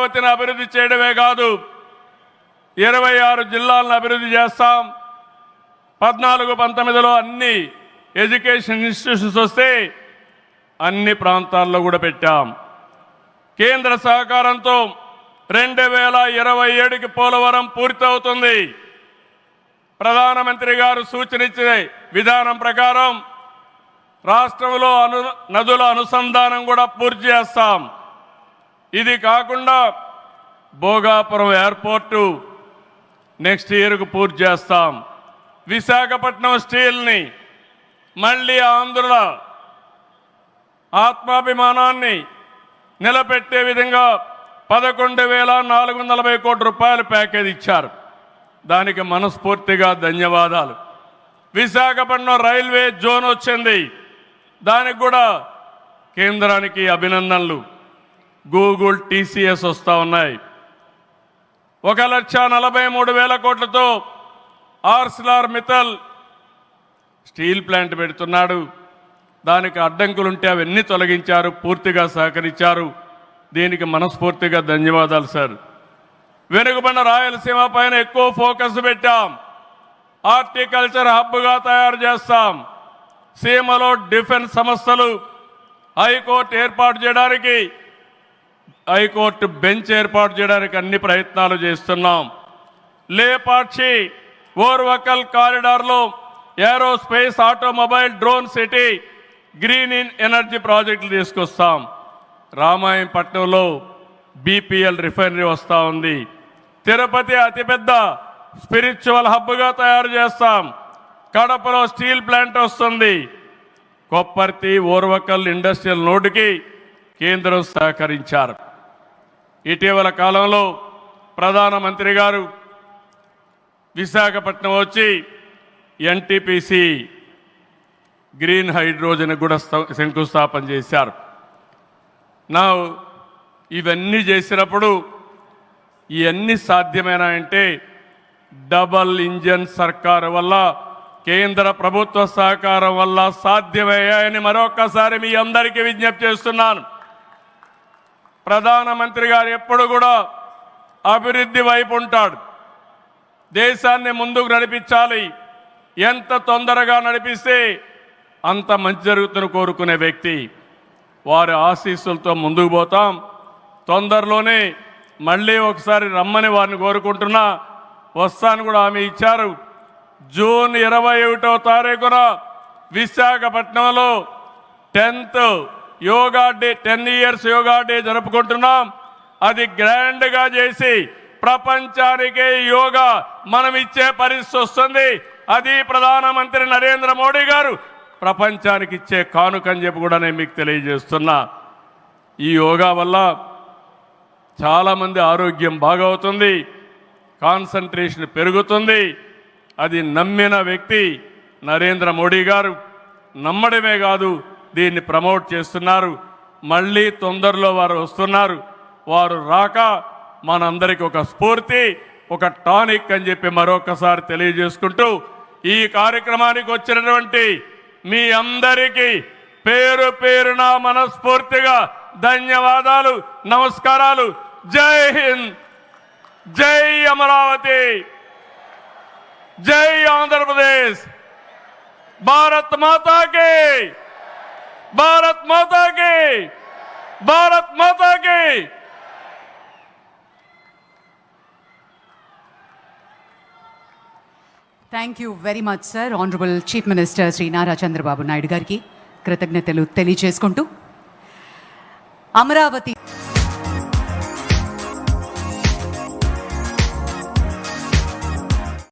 అమరావతిని అభివృద్ధి చేయడమే కాదు 26 జిల్లాలను అభివృద్ధి చేస్తాం. 14-19లో అన్ని ఎడ్యుకేషన్ ఇన్స్టిట్యూషన్స్ వస్తే అన్ని ప్రాంతాల్లో కూడా పెట్టాం. కేంద్ర సహకారంతో 2027కి పోలవరం పూర్తవుతుంది. ప్రధానమంత్రి గారు సూచనిచ్చే విధానం ప్రకారం రాష్ట్రంలో నదుల అనుసంధానం కూడా పూర్తి చేస్తాం. ఇది కాకుండా భోగాపురం ఎయిర్పోర్టు నెక్స్ట్ ఇయర్కు పూర్తి చేస్తాం. విశాఖపట్నం స్టీల్ని మళ్ళీ ఆంధ్రుల ఆత్మాభిమానాన్ని నిలబెట్టే విధంగా 11,440 కోట్ల రూపాయల ప్యాకేజ్ ఇచ్చారు. దానికి మనస్ఫూర్తిగా ధన్యవాదాలు. విశాఖపట్నం రైల్వే జోన్ వచ్చింది, దానికి కూడా కేంద్రానికి అభినందనలు. గూగుల్, టీసీఎస్ వస్తూ ఉన్నాయి. 1,43,000 కోట్లతో ఆర్సిలార్ మిత్తల్ స్టీల్ ప్లాంట్ పెడుతున్నాడు. దానికి అడ్డంకులుంటే అవన్నీ తొలగించారు, పూర్తిగా సహకరించారు. దీనికి మనస్ఫూర్తిగా ధన్యవాదాలు సార్. వెనుకబడిన రాయలసీమ పైన ఎక్కువ ఫోకస్ పెట్టాం. హార్టికల్చర్ హబ్గా తయారు చేస్తాం. సీమలో డిఫెన్స్ సంస్థలు, హైకోర్టు ఏర్పాటు చేయడానికి, హైకోర్టు బెంచ్ ఏర్పాటు చేయడానికి అన్ని ప్రయత్నాలు చేస్తున్నాం. లేపాక్షి ఓర్వకల్ కారిడార్లో aerospace, automobile, drone city, green energy ప్రాజెక్టులు తీసుకొస్తాం. రామాయంపట్నంలో బీపీఎల్ రిఫైనరీ వస్తూ ఉంది. తిరుపతి అతిపెద్ద స్పిరిచువల్ హబ్గా తయారు చేస్తాం. కడపలో స్టీల్ ప్లాంట్ వస్తుంది. కొప్పర్తి, ఓర్వకల్ ఇండస్ట్రియల్ నోడ్కి కేంద్రం సహకరించారు. ఇటీవల కాలంలో ప్రధానమంత్రి గారు విశాఖపట్నం వచ్చి ఎన్టీపీసీ గ్రీన్ హైడ్రోజన్ కూడా శంకుస్థాపన చేశారు. ఇవన్నీ చేసినప్పుడు ఇవన్నీ సాధ్యమేనాయంటే డబల్ ఇంజన్ సర్కారు వల్ల, కేంద్ర ప్రభుత్వ సహకారం వల్ల సాధ్యమయ్యాయని మరొకసారి మీ అందరికీ విజ్ఞప్తి చేస్తున్నాను. ప్రధానమంత్రి గారు ఎప్పుడు కూడా అభివృద్ధి వైపు ఉంటాడు. దేశాన్ని ముందుకు నడిపించాలి. ఎంత తొందరగా నడిపిస్తే అంత మంచి జరుగుతుందని కోరుకునే వ్యక్తి. వారి ఆశీస్సులతో ముందుకు పోతాం. తొందరలోనే మళ్ళీ ఒకసారి రమ్మని వారిని కోరుకుంటున్నా. వస్తాను కూడా హామీ ఇచ్చారు. జూన్ 21వ తారీఖున విశాఖపట్నంలో 10th yoga day, 10 years yoga day జరుపుకుంటున్నాం. అది గ్రాండ్గా చేసి ప్రపంచానికే యోగా మనం ఇచ్చే పరిస్థితి వస్తుంది. అది ప్రధానమంత్రి నరేంద్ర మోడీ గారు ప్రపంచానికి ఇచ్చే కానుకని చెప్పి కూడా నేను మీకు తెలియజేస్తున్నా. ఈ యోగా వల్ల చాలామంది ఆరోగ్యం బాగవుతుంది, కాన్సంట్రేషన్ పెరుగుతుంది. అది నమ్మిన వ్యక్తి నరేంద్ర మోడీ గారు. నమ్మడమే కాదు, దీన్ని ప్రమోట్ చేస్తున్నారు. మళ్ళీ తొందరలో వారు వస్తున్నారు. వారు రాక మనందరికీ ఒక స్ఫూర్తి, ఒక టానిక్ అని చెప్పి మరొకసారి తెలియజేసుకుంటూ ఈ కార్యక్రమానికి వచ్చినటువంటి మీ అందరికీ పేరు పేరున మనస్ఫూర్తిగా ధన్యవాదాలు, నమస్కారాలు. జై హింద్, జై అమరావతి, జై ఆంధ్రప్రదేశ్. భారత్ మాతా కి, భారత్ మాతా కి, భారత్ మాతా కి. Thank you very much sir. Honourable chief minister Shri Nara Chandrababu Naidu గారికి కృతజ్ఞతలు తెలియజేసుకుంటూ అమరావతి